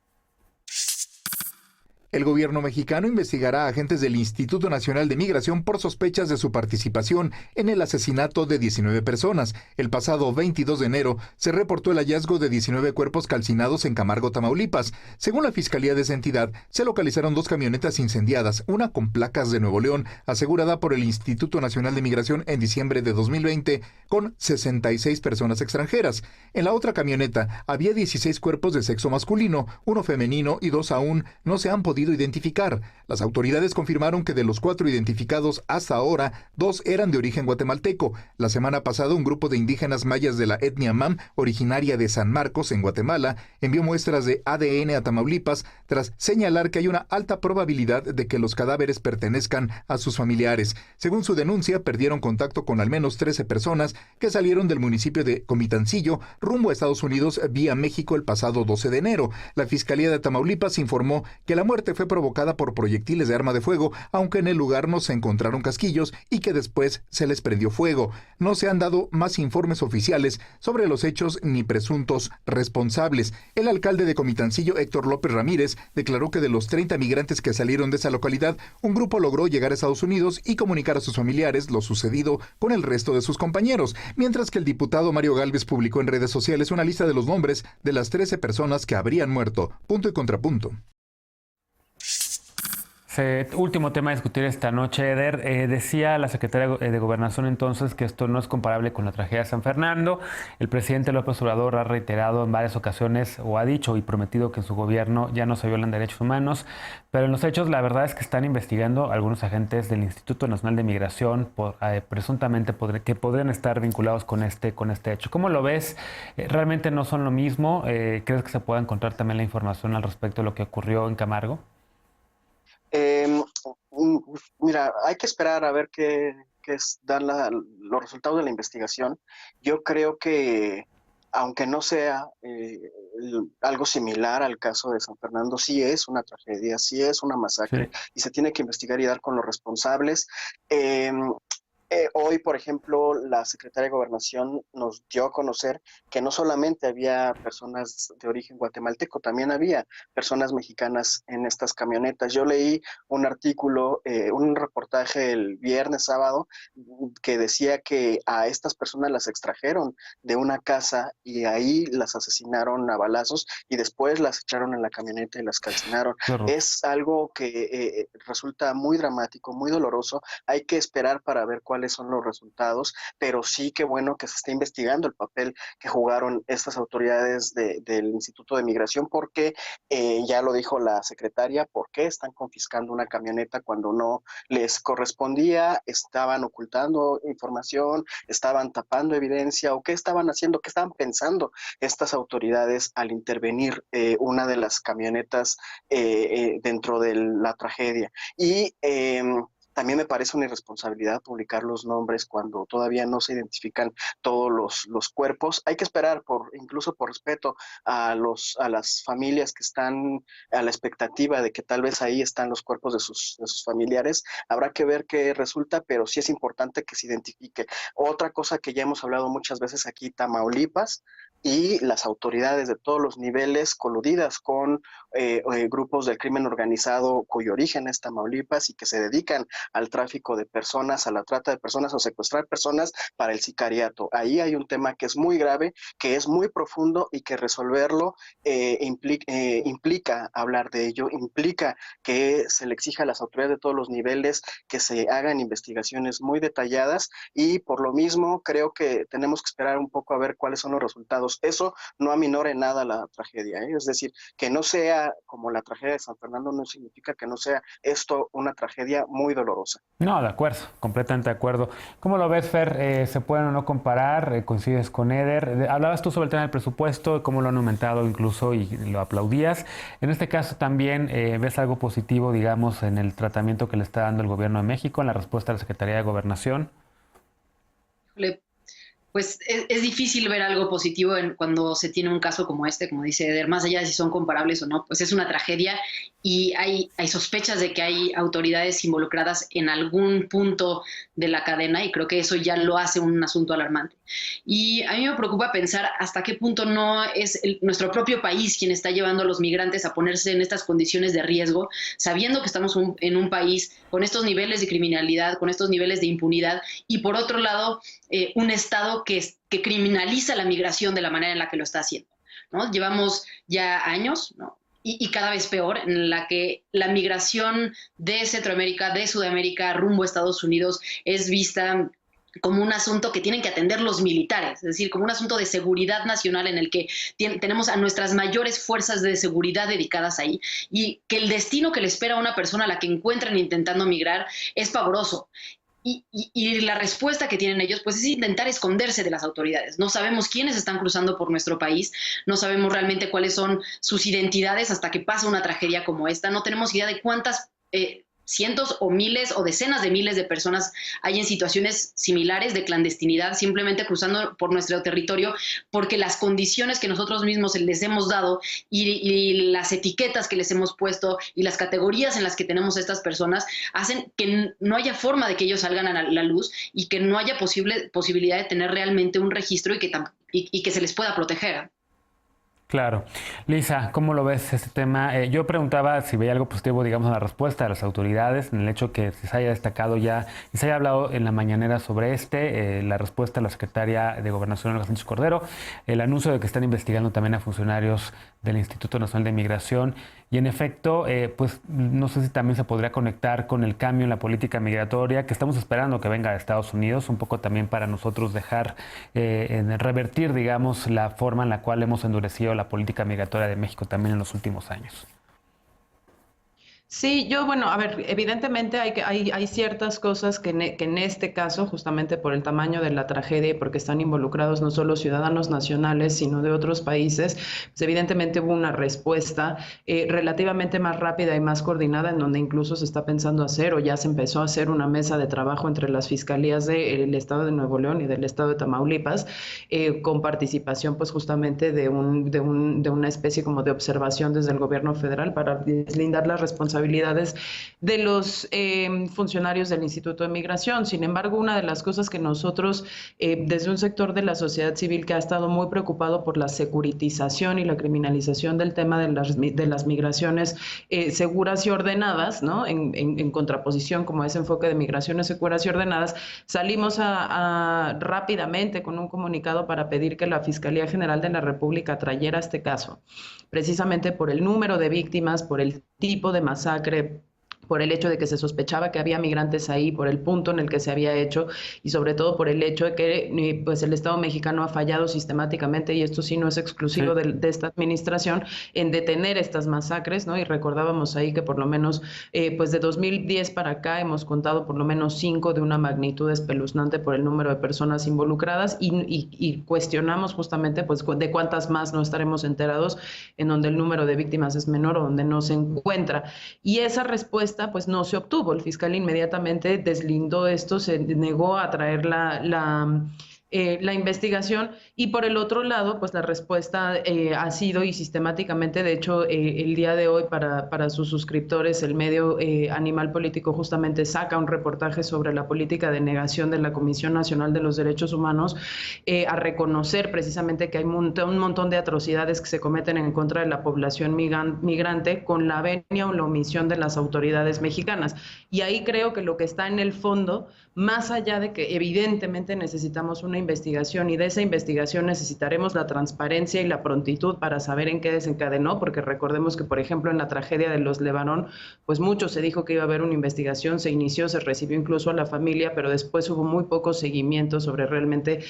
El gobierno mexicano investigará a agentes del Instituto Nacional de Migración por sospechas de su participación en el asesinato de 19 personas. El pasado 22 de enero se reportó el hallazgo de 19 cuerpos calcinados en Camargo, Tamaulipas. Según la Fiscalía de esa entidad, se localizaron 2 camionetas incendiadas, una con placas de Nuevo León, asegurada por el Instituto Nacional de Migración en diciembre de 2020, con 66 personas extranjeras. En la otra camioneta había 16 cuerpos de sexo masculino, 1 femenino y 2 aún no se han podido identificar. Las autoridades confirmaron que de los 4 identificados hasta ahora, 2 eran de origen guatemalteco. La semana pasada, un grupo de indígenas mayas de la etnia Mam, originaria de San Marcos, en Guatemala, envió muestras de ADN a Tamaulipas tras señalar que hay una alta probabilidad de que los cadáveres pertenezcan a sus familiares. Según su denuncia, perdieron contacto con al menos 13 personas que salieron del municipio de Comitancillo rumbo a Estados Unidos vía México el pasado 12 de enero. La Fiscalía de Tamaulipas informó que la muerte fue provocada por proyectiles de arma de fuego, aunque en el lugar no se encontraron casquillos y que después se les prendió fuego. No se han dado más informes oficiales sobre los hechos ni presuntos responsables. El alcalde de Comitancillo, Héctor López Ramírez, declaró que de los 30 migrantes que salieron de esa localidad, un grupo logró llegar a Estados Unidos y comunicar a sus familiares lo sucedido con el resto de sus compañeros, mientras que el diputado Mario Gálvez publicó en redes sociales una lista de los nombres de las 13 personas que habrían muerto. Punto y contrapunto. Último tema a discutir esta noche, Eder. Decía la secretaria de Gobernación entonces que esto no es comparable con la tragedia de San Fernando. El presidente López Obrador ha reiterado en varias ocasiones, o ha dicho y prometido, que en su gobierno ya no se violan derechos humanos, pero en los hechos la verdad es que están investigando algunos agentes del Instituto Nacional de Migración presuntamente que podrían estar vinculados con este hecho. ¿Cómo lo ves? ¿Realmente no son lo mismo? ¿Crees que se pueda encontrar también la información al respecto de lo que ocurrió en Camargo? Mira, hay que esperar a ver qué dan los resultados de la investigación. Yo creo que, aunque no sea algo similar al caso de San Fernando, sí es una tragedia, sí es una masacre, sí, y se tiene que investigar y dar con los responsables. Hoy, por ejemplo, la secretaria de Gobernación nos dio a conocer que no solamente había personas de origen guatemalteco, también había personas mexicanas en estas camionetas. Yo leí un artículo, un reportaje el viernes, sábado, que decía que a estas personas las extrajeron de una casa y ahí las asesinaron a balazos y después las echaron en la camioneta y las calcinaron. Claro. Es algo que resulta muy dramático, muy doloroso. Hay que esperar para ver cuáles son los resultados, pero sí que bueno que se esté investigando el papel que jugaron estas autoridades del Instituto de Migración, porque ya lo dijo la secretaria, ¿por qué están confiscando una camioneta cuando no les correspondía? ¿Estaban ocultando información? ¿Estaban tapando evidencia? ¿O qué estaban haciendo? ¿Qué estaban pensando estas autoridades al intervenir una de las camionetas dentro de la tragedia? Y también me parece una irresponsabilidad publicar los nombres cuando todavía no se identifican todos los cuerpos. Hay que esperar, incluso por respeto a las familias que están a la expectativa de que tal vez ahí están los cuerpos de sus familiares. Habrá que ver qué resulta, pero sí es importante que se identifique. Otra cosa que ya hemos hablado muchas veces aquí, Tamaulipas, y las autoridades de todos los niveles coludidas con grupos del crimen organizado cuyo origen es Tamaulipas y que se dedican al tráfico de personas, a la trata de personas o secuestrar personas para el sicariato. Ahí hay un tema que es muy grave, que es muy profundo y que resolverlo implica hablar de ello, implica que se le exija a las autoridades de todos los niveles que se hagan investigaciones muy detalladas y por lo mismo creo que tenemos que esperar un poco a ver cuáles son los resultados. legislativos. Eso no aminora en nada la tragedia, ¿eh? Es decir, que no sea como la tragedia de San Fernando no significa que no sea esto una tragedia muy dolorosa. No, de acuerdo, completamente de acuerdo. ¿Cómo lo ves, Fer? ¿Se pueden o no comparar? ¿Coincides con Eder? Hablabas tú sobre el tema del presupuesto, cómo lo han aumentado incluso y lo aplaudías. En este caso también ves algo positivo, digamos, en el tratamiento que le está dando el gobierno de México, en la respuesta de la Secretaría de Gobernación. Pues es difícil ver algo positivo cuando se tiene un caso como este, como dice Eder, más allá de si son comparables o no, pues es una tragedia y hay sospechas de que hay autoridades involucradas en algún punto de la cadena y creo que eso ya lo hace un asunto alarmante. Y a mí me preocupa pensar hasta qué punto no es nuestro propio país quien está llevando a los migrantes a ponerse en estas condiciones de riesgo, sabiendo que estamos en un país con estos niveles de criminalidad, con estos niveles de impunidad y por otro lado un Estado que criminaliza la migración de la manera en la que lo está haciendo, ¿no? Llevamos ya años, ¿no? Y cada vez peor, en la que la migración de Centroamérica, de Sudamérica, rumbo a Estados Unidos es vista como un asunto que tienen que atender los militares, es decir, como un asunto de seguridad nacional en el que tenemos a nuestras mayores fuerzas de seguridad dedicadas ahí y que el destino que le espera a una persona a la que encuentran intentando migrar es pavoroso. Y la respuesta que tienen ellos pues es intentar esconderse de las autoridades. No sabemos quiénes están cruzando por nuestro país, no sabemos realmente cuáles son sus identidades hasta que pasa una tragedia como esta. No tenemos idea de cuántas cientos o miles o decenas de miles de personas hay en situaciones similares de clandestinidad, simplemente cruzando por nuestro territorio, porque las condiciones que nosotros mismos les hemos dado y las etiquetas que les hemos puesto y las categorías en las que tenemos a estas personas hacen que no haya forma de que ellos salgan a la luz y que no haya posibilidad de tener realmente un registro y que se les pueda proteger. Claro. Lisa, ¿cómo lo ves este tema? Yo preguntaba si veía algo positivo, digamos, en la respuesta de las autoridades, en el hecho que se haya destacado ya y se haya hablado en la mañanera sobre la respuesta de la secretaria de Gobernación, Olga Sánchez Cordero, el anuncio de que están investigando también a funcionarios del Instituto Nacional de Migración y en efecto, pues no sé si también se podría conectar con el cambio en la política migratoria que estamos esperando que venga de Estados Unidos, un poco también para nosotros dejar, revertir, digamos, la forma en la cual hemos endurecido la política migratoria de México también en los últimos años. Sí, bueno, a ver, evidentemente hay ciertas cosas que en este caso, justamente por el tamaño de la tragedia y porque están involucrados no solo ciudadanos nacionales, sino de otros países, pues evidentemente hubo una respuesta relativamente más rápida y más coordinada, en donde incluso se está pensando hacer o ya se empezó a hacer una mesa de trabajo entre las fiscalías del Estado de Nuevo León y del Estado de Tamaulipas, con participación pues justamente de una especie como de observación desde el gobierno federal para deslindar las responsabilidades de los funcionarios del Instituto de Migración. Sin embargo, una de las cosas que nosotros, desde un sector de la sociedad civil que ha estado muy preocupado por la securitización y la criminalización del tema de las migraciones seguras y ordenadas, ¿no? En contraposición como ese enfoque de migraciones seguras y ordenadas, salimos rápidamente con un comunicado para pedir que la Fiscalía General de la República trayera este caso, precisamente por el número de víctimas, por el tipo de masacre, por el hecho de que se sospechaba que había migrantes ahí, por el punto en el que se había hecho y sobre todo por el hecho de que pues el Estado mexicano ha fallado sistemáticamente, y esto sí no es exclusivo de esta administración, en detener estas masacres, ¿no? Y recordábamos ahí que por lo menos pues de 2010 para acá hemos contado por lo menos 5 de una magnitud espeluznante por el número de personas involucradas y cuestionamos justamente pues de cuántas más no estaremos enterados en donde el número de víctimas es menor o donde no se encuentra. Y esa respuesta pues no se obtuvo. El fiscal inmediatamente deslindó esto, se negó a traer la investigación, y por el otro lado pues la respuesta ha sido y sistemáticamente, de hecho el día de hoy para sus suscriptores el medio Animal Político justamente saca un reportaje sobre la política de negación de la Comisión Nacional de los Derechos Humanos, a reconocer precisamente que hay un montón de atrocidades que se cometen en contra de la población migrante con la venia o la omisión de las autoridades mexicanas. Y ahí creo que lo que está en el fondo, más allá de que evidentemente necesitamos una investigación y de esa investigación necesitaremos la transparencia y la prontitud para saber en qué desencadenó, porque recordemos que, por ejemplo, en la tragedia de los Levarón, pues mucho se dijo que iba a haber una investigación, se inició, se recibió incluso a la familia, pero después hubo muy poco seguimiento sobre realmente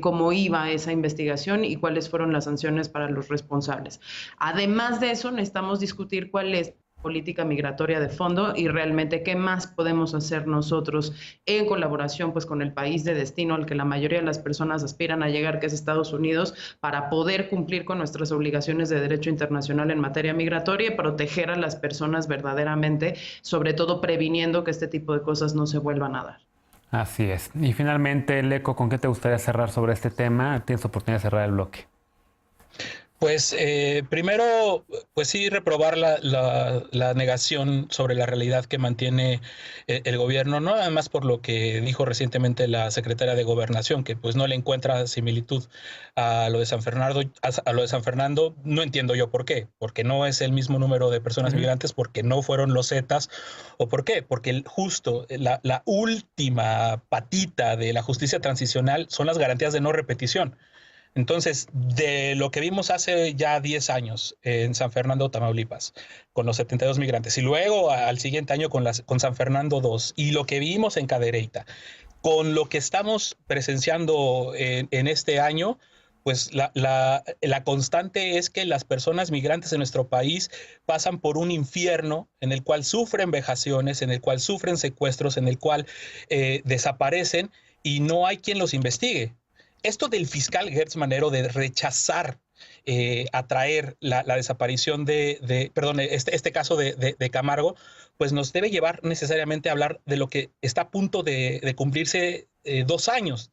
cómo iba esa investigación y cuáles fueron las sanciones para los responsables. Además de eso, necesitamos discutir cuál es política migratoria de fondo y realmente qué más podemos hacer nosotros en colaboración pues con el país de destino al que la mayoría de las personas aspiran a llegar, que es Estados Unidos, para poder cumplir con nuestras obligaciones de derecho internacional en materia migratoria y proteger a las personas verdaderamente, sobre todo previniendo que este tipo de cosas no se vuelvan a dar. Así es. Y finalmente, Leco, ¿con qué te gustaría cerrar sobre este tema? Tienes oportunidad de cerrar el bloque. Pues primero, pues sí, reprobar la negación sobre la realidad que mantiene el gobierno, no nada más por lo que dijo recientemente la secretaria de Gobernación, que pues no le encuentra similitud a lo de San Fernando, no entiendo yo por qué, porque no es el mismo número de personas migrantes, porque no fueron los Zetas, o por qué, porque justo la última patita de la justicia transicional son las garantías de no repetición. Entonces, de lo que vimos hace ya 10 años en San Fernando, Tamaulipas, con los 72 migrantes, y luego al siguiente año con San Fernando 2, y lo que vimos en Cadereyta, con lo que estamos presenciando en este año, pues la constante es que las personas migrantes en nuestro país pasan por un infierno en el cual sufren vejaciones, en el cual sufren secuestros, en el cual desaparecen y no hay quien los investigue. Esto del fiscal Gertz Manero de rechazar atraer la desaparición este caso de Camargo, pues nos debe llevar necesariamente a hablar de lo que está a punto de cumplirse 2 años.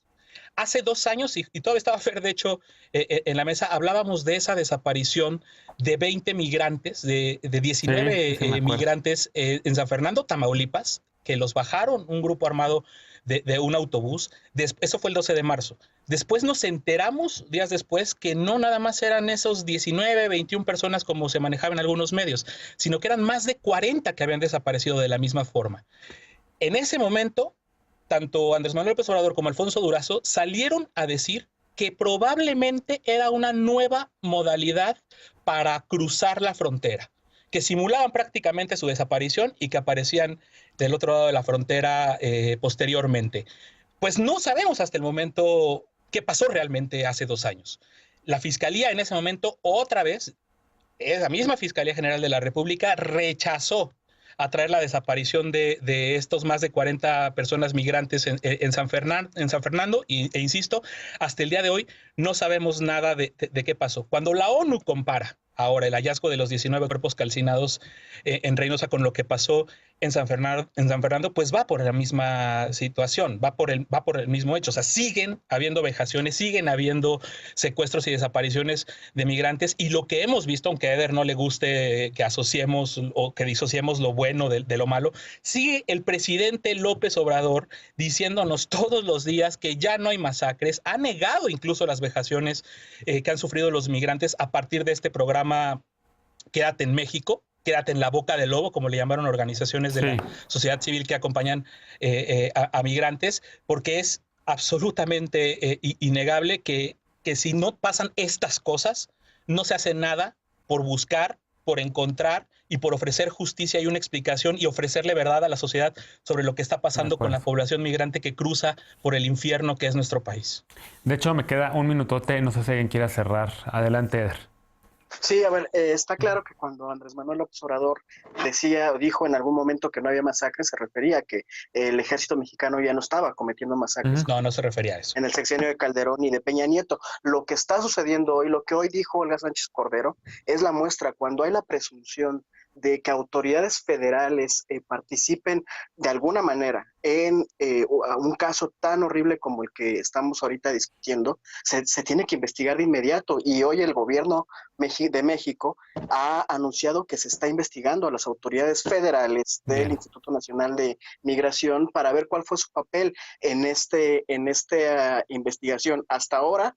Hace 2 años, y todavía estaba Fer, de hecho, en la mesa, hablábamos de esa desaparición de 20 migrantes, de 19 migrantes en San Fernando, Tamaulipas, que los bajaron un grupo armado de un autobús. Eso fue el 12 de marzo. Después nos enteramos, días después, que no nada más eran esos 19, 21 personas como se manejaba en algunos medios, sino que eran más de 40 que habían desaparecido de la misma forma. En ese momento, tanto Andrés Manuel López Obrador como Alfonso Durazo salieron a decir que probablemente era una nueva modalidad para cruzar la frontera, que simulaban prácticamente su desaparición y que aparecían del otro lado de la frontera posteriormente. Pues no sabemos hasta el momento qué pasó realmente hace 2 años. La Fiscalía en ese momento, otra vez, la misma Fiscalía General de la República rechazó atraer la desaparición de estos más de 40 personas migrantes en San Fernando, e insisto, hasta el día de hoy no sabemos nada de qué pasó. Cuando la ONU compara ahora el hallazgo de los 19 cuerpos calcinados en Reynosa con lo que pasó en San Fernando, pues va por la misma situación, va por el mismo hecho. O sea, siguen habiendo vejaciones, siguen habiendo secuestros y desapariciones de migrantes, y lo que hemos visto, aunque a Eder no le guste que asociemos o que disociemos lo bueno de lo malo, sigue el presidente López Obrador diciéndonos todos los días que ya no hay masacres, ha negado incluso las vejaciones que han sufrido los migrantes a partir de este programa Quédate en México, Quédate en la boca del lobo, como le llamaron organizaciones de la sociedad civil que acompañan a migrantes, porque es absolutamente innegable que si no pasan estas cosas, no se hace nada por buscar, por encontrar y por ofrecer justicia y una explicación y ofrecerle verdad a la sociedad sobre lo que está pasando con la población migrante que cruza por el infierno que es nuestro país. De hecho, me queda un minutote, no sé si alguien quiera cerrar. Adelante, Eder. Sí, a ver, está claro que cuando Andrés Manuel López Obrador dijo en algún momento que no había masacres, se refería a que el ejército mexicano ya no estaba cometiendo masacres. No se refería a eso. En el sexenio de Calderón y de Peña Nieto. Lo que está sucediendo hoy, lo que hoy dijo Olga Sánchez Cordero, es la muestra cuando hay la presunción de que autoridades federales participen de alguna manera en un caso tan horrible como el que estamos ahorita discutiendo, se tiene que investigar de inmediato. Y hoy el gobierno de México ha anunciado que se está investigando a las autoridades federales del Instituto Nacional de Migración para ver cuál fue su papel en esta investigación. Hasta ahora,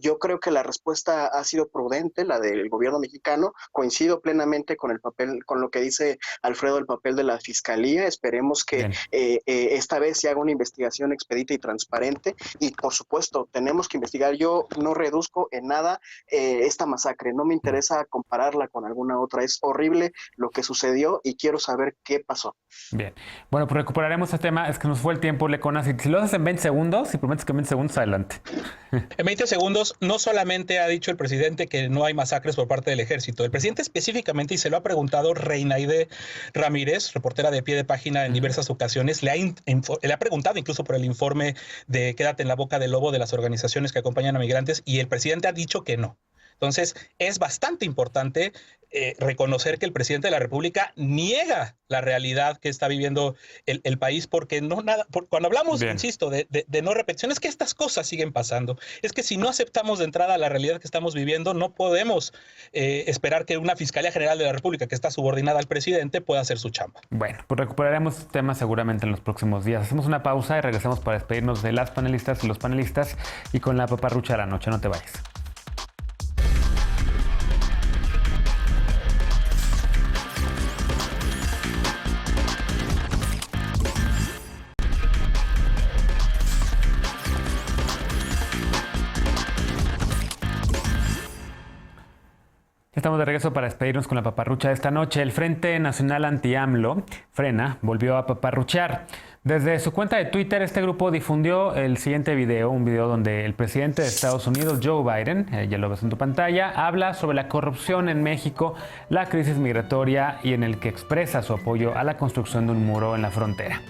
yo creo que la respuesta ha sido prudente, la del gobierno mexicano. Coincido plenamente con el papel, con lo que dice Alfredo, el papel de la Fiscalía. Esperemos que esta vez se haga una investigación expedita y transparente, y por supuesto tenemos que investigar. Yo no reduzco en nada esta masacre, no me interesa compararla con alguna otra, es horrible lo que sucedió y quiero saber qué pasó. Bien, bueno, pues recuperaremos este tema, es que nos fue el tiempo, Lecona, si lo haces en 20 segundos, si prometes que en 20 segundos, adelante. En 20 segundos, no solamente ha dicho el presidente que no hay masacres por parte del ejército, el presidente específicamente, y se lo ha preguntado Reinaide Ramírez, reportera de Pie de Página en diversas ocasiones, le ha preguntado incluso por el informe de Quédate en la boca del lobo de las organizaciones que acompañan a migrantes, y el presidente ha dicho que no. Entonces, es bastante importante reconocer que el presidente de la República niega la realidad que está viviendo el país, porque cuando hablamos, insisto, de no repetición, es que estas cosas siguen pasando. Es que si no aceptamos de entrada la realidad que estamos viviendo, no podemos esperar que una Fiscalía General de la República, que está subordinada al presidente, pueda hacer su chamba. Bueno, pues recuperaremos este tema seguramente en los próximos días. Hacemos una pausa y regresamos para despedirnos de las panelistas y los panelistas y con la paparrucha de la noche. No te vayas. Estamos de regreso para despedirnos con la paparrucha de esta noche. El Frente Nacional Anti-AMLO, Frena, volvió a paparruchear. Desde su cuenta de Twitter, este grupo difundió el siguiente video, un video donde el presidente de Estados Unidos, Joe Biden, ya lo ves en tu pantalla, habla sobre la corrupción en México, la crisis migratoria y en el que expresa su apoyo a la construcción de un muro en la frontera.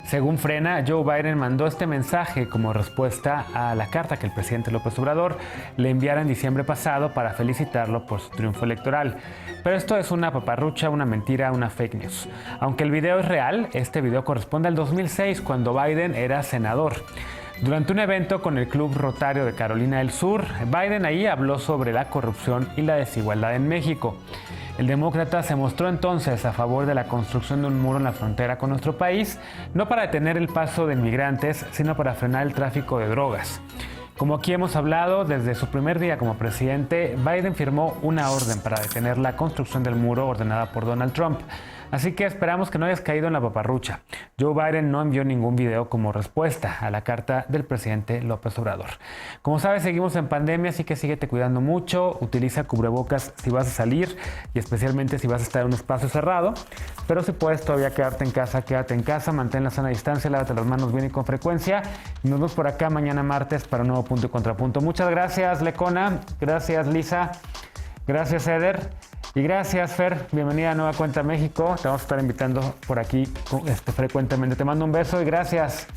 Según Frena, Joe Biden mandó este mensaje como respuesta a la carta que el presidente López Obrador le enviara en diciembre pasado para felicitarlo por su triunfo electoral. Pero esto es una paparrucha, una mentira, una fake news. Aunque el video es real, este video corresponde al 2006, cuando Biden era senador. Durante un evento con el Club Rotario de Carolina del Sur, Biden ahí habló sobre la corrupción y la desigualdad en México. El demócrata se mostró entonces a favor de la construcción de un muro en la frontera con nuestro país, no para detener el paso de inmigrantes, sino para frenar el tráfico de drogas. Como aquí hemos hablado, desde su primer día como presidente, Biden firmó una orden para detener la construcción del muro ordenada por Donald Trump. Así que esperamos que no hayas caído en la paparrucha. Joe Biden no envió ningún video como respuesta a la carta del presidente López Obrador. Como sabes, seguimos en pandemia, así que síguete cuidando mucho. Utiliza cubrebocas si vas a salir y especialmente si vas a estar en un espacio cerrado. Pero si puedes todavía quedarte en casa, quédate en casa, mantén la sana distancia, lávate las manos bien y con frecuencia. Y nos vemos por acá mañana martes para un nuevo Punto y Contrapunto. Muchas gracias, Lecona. Gracias, Lisa. Gracias, Eder. Y gracias, Fer. Bienvenida a Nueva Cuenta México. Te vamos a estar invitando por aquí frecuentemente. Te mando un beso y gracias.